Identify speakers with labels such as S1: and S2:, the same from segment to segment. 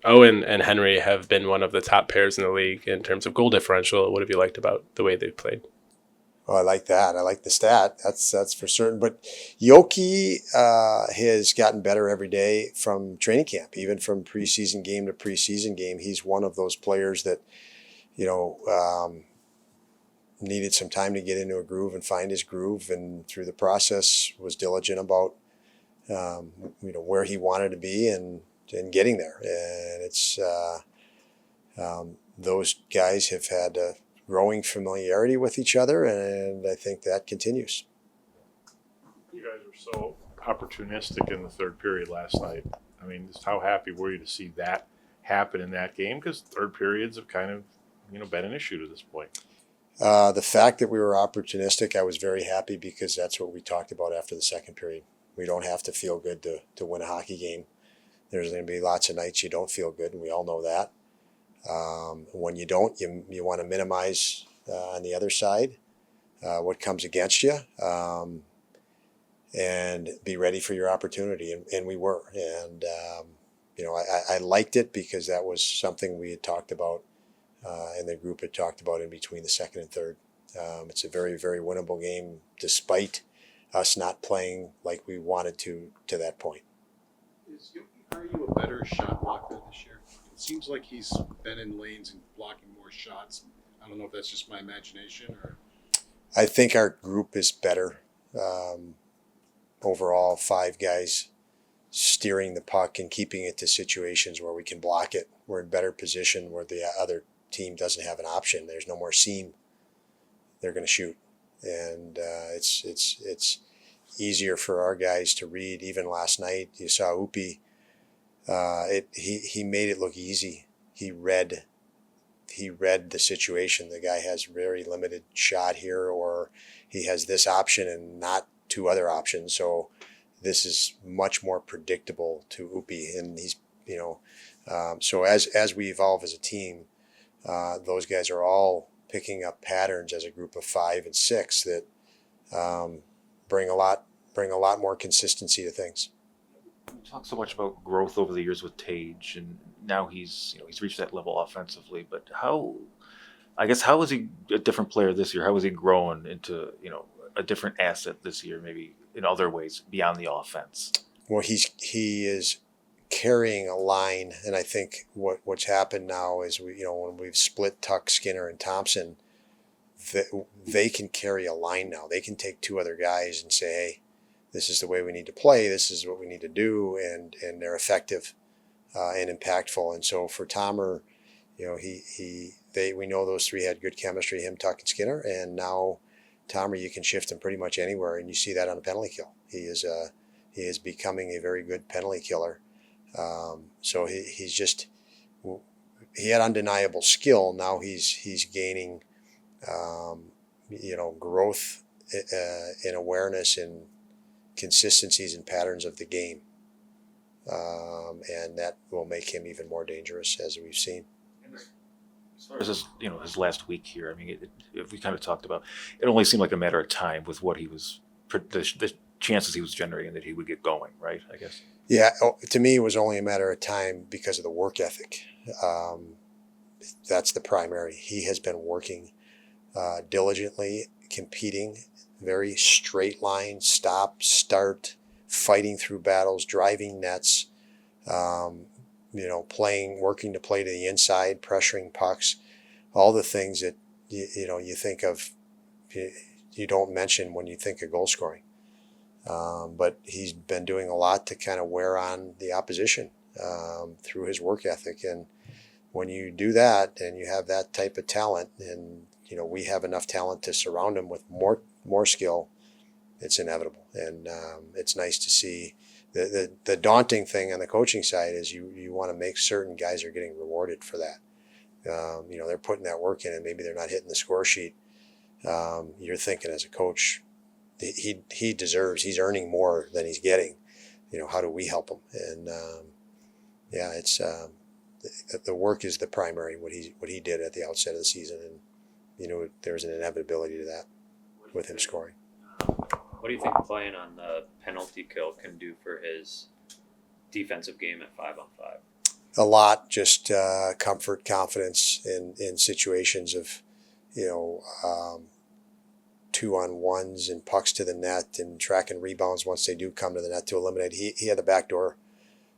S1: Owen and Henry have been one of the top pairs in the league in terms of goal differential. What have you liked about the way they've played?
S2: Oh, I like that. I like the stat. That's for certain. But Yoki has gotten better every day from training camp, even from preseason game to preseason game. He's one of those players that you know needed some time to get into a groove and find his groove, and through the process was diligent about where he wanted to be and getting there. And it's those guys have had a growing familiarity with each other, and I think that continues.
S3: You guys were so opportunistic in the third period last night. I mean, just how happy were you to see that happen in that game? Because third periods have kind of, been an issue to this point.
S2: The fact that we were opportunistic, I was very happy because that's what we talked about after the second period. We don't have to feel good to win a hockey game. There's going to be lots of nights you don't feel good, and we all know that. When you don't, you want to minimize on the other side what comes against you, and be ready for your opportunity. And we were. And, I liked it because that was something we had talked about and the group had talked about in between the second and third. It's a very, very winnable game despite us not playing like we wanted to that point.
S4: Are you a better shot blocker this year? It seems like he's been in lanes and blocking more shots. I don't know if that's just my imagination or.
S2: I think our group is better. Overall, 5 guys steering the puck and keeping it to situations where we can block it. We're in better position where the other team doesn't have an option. There's no more seam. They're going to shoot, and it's easier for our guys to read. Even last night, you saw Upi. He made it look easy. He read the situation. The guy has very limited shot here, or he has this option and not 2 other options. So this is much more predictable to Upi, and he's so as we evolve as a team, those guys are all picking up patterns as a group of 5 and 6 that bring a lot more consistency to things.
S5: We talk so much about growth over the years with Tage, and now he's reached that level offensively. But how is he a different player this year? How is he growing into a different asset this year, maybe in other ways beyond the offense?
S2: Well, he is carrying a line, and I think what's happened now is when we've split Tuck, Skinner, and Thompson, they can carry a line now. They can take 2 other guys and say, hey, this is the way we need to play. This is what we need to do, and they're effective and impactful. And so for Tomer, we know those 3 had good chemistry, him, Tuck, and Skinner, and now Tomer, you can shift him pretty much anywhere, and you see that on a penalty kill. He is becoming a very good penalty killer. So he had undeniable skill. Now he's gaining growth in awareness and consistencies and patterns of the game, and that will make him even more dangerous, as we've seen.
S5: As far as his last week here, I mean, if we kind of talked about, it only seemed like a matter of time with what he was, the chances he was generating that he would get going, right? I guess.
S2: Yeah, to me, it was only a matter of time because of the work ethic. That's the primary. He has been working diligently, competing, very straight line, stop, start, fighting through battles, driving nets, working to play to the inside, pressuring pucks, all the things that you think of, you don't mention when you think of goal scoring. But he's been doing a lot to kind of wear on the opposition through his work ethic. And when you do that and you have that type of talent, and we have enough talent to surround him with more skill, it's inevitable. And it's nice to see. The daunting thing on the coaching side is you want to make certain guys are getting rewarded for that. They're putting that work in, and maybe they're not hitting the score sheet. You're thinking as a coach, he deserves. He's earning more than he's getting. How do we help him? And it's the work is the primary. What he did at the outset of the season, and there's an inevitability to that with him scoring.
S6: What do you think playing on the penalty kill can do for his defensive game at 5-on-5?
S2: a lot just comfort, confidence in situations of, 2-on-1s and pucks to the net and tracking rebounds once they do come to the net to eliminate. He had a backdoor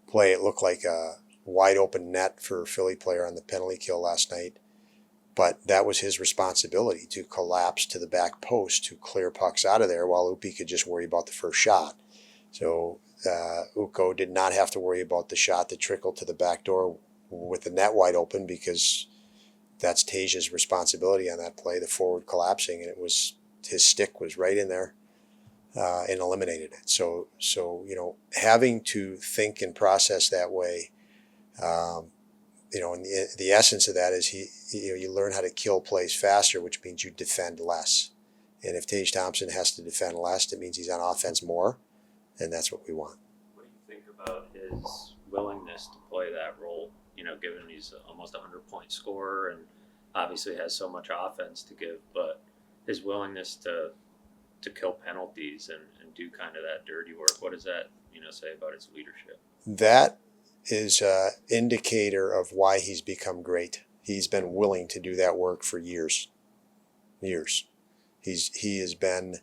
S2: play. It looked like a wide open net for a Philly player on the penalty kill last night. But that was his responsibility, to collapse to the back post to clear pucks out of there, while Upi could just worry about the first shot. So Ukko did not have to worry about the shot that trickled to the back door with the net wide open, because that's Tage's responsibility on that play, the forward collapsing, and it was his stick was right in there and eliminated it. So having to think and process that way. And the essence of that is you learn how to kill plays faster, which means you defend less. And if Tage Thompson has to defend less, it means he's on offense more, and that's what we want.
S6: What do you think about his willingness to play that role? Given he's almost a 100-point scorer and obviously has so much offense to give, but his willingness to kill penalties and do kind of that dirty work. What does that say about his leadership?
S2: That is an indicator of why he's become great. He's been willing to do that work for years. He has been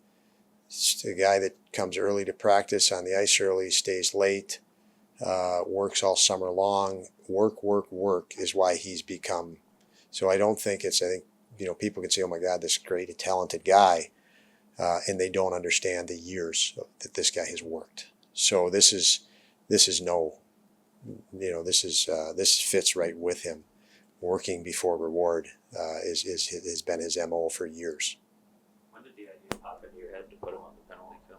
S2: a guy that comes early to practice on the ice early, stays late, works all summer long. Work is why he's become. So I think people can say, oh my God, this great, talented guy, and they don't understand the years that this guy has worked. So this fits right with him. Working before reward has been his MO for years.
S6: When did the idea pop into your head to put him on the penalty kill?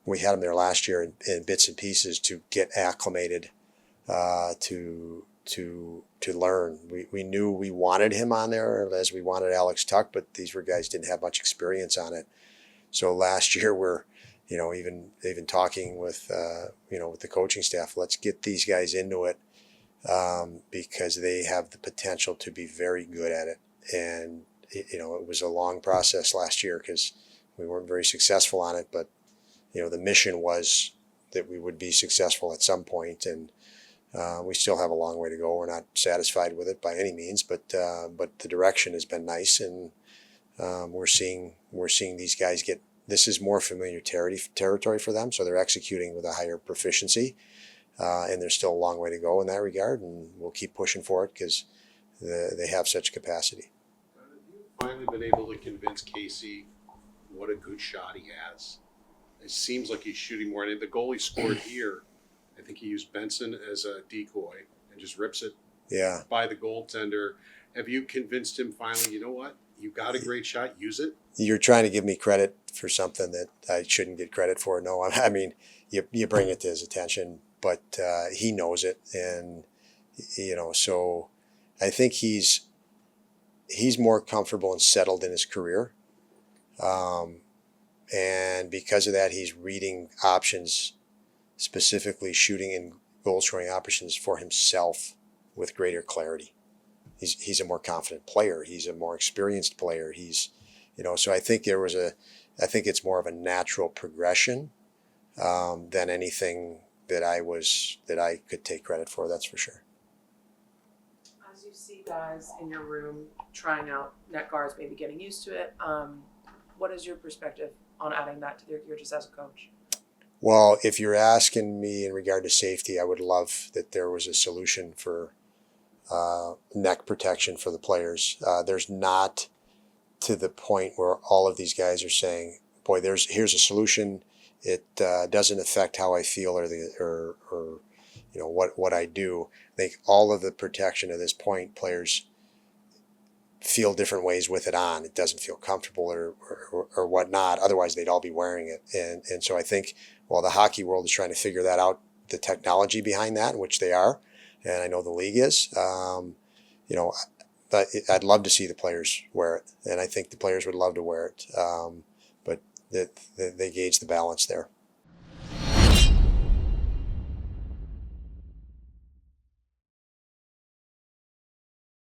S2: We had him there last year in bits and pieces to get acclimated, to learn. We knew we wanted him on there as we wanted Alex Tuck, but these were guys didn't have much experience on it. So last year we're even talking with with the coaching staff. Let's get these guys into it because they have the potential to be very good at it. And it was a long process last year because we weren't very successful on it. But the mission was that we would be successful at some point, and we still have a long way to go. We're not satisfied with it by any means, but the direction has been nice, and we're seeing these guys get. This is more familiar territory for them, so they're executing with a higher proficiency, and there's still a long way to go in that regard, and we'll keep pushing for it because they have such capacity.
S4: Have you finally been able to convince Casey what a good shot he has? It seems like he's shooting more. And the goal he scored here, I think he used Benson as a decoy and just rips it by the goaltender. Have you convinced him finally, you know what? You got a great shot, use it?
S2: You're trying to give me credit for something that I shouldn't get credit for. No, I mean, you bring it to his attention, but he knows it. And, so I think he's more comfortable and settled in his career. And because of that, he's reading options, specifically shooting and goal scoring options for himself with greater clarity. He's a more confident player. He's a more experienced player. So I think I think it's more of a natural progression than anything that I could take credit for. That's for sure.
S7: As you see guys in your room trying out net guards, maybe getting used to it, what is your perspective on adding that to your just as a coach?
S2: Well, if you're asking me in regard to safety, I would love that there was a solution for neck protection for the players. There's not to the point where all of these guys are saying, boy, here's a solution. It doesn't affect how I feel or what I do. I think all of the protection at this point, players feel different ways with it on. It doesn't feel comfortable or whatnot. Otherwise, they'd all be wearing it. And so I think, the hockey world is trying to figure that out, the technology behind that, which they are, and I know the league is. But I'd love to see the players wear it, and I think the players would love to wear it. But they gauge the balance there.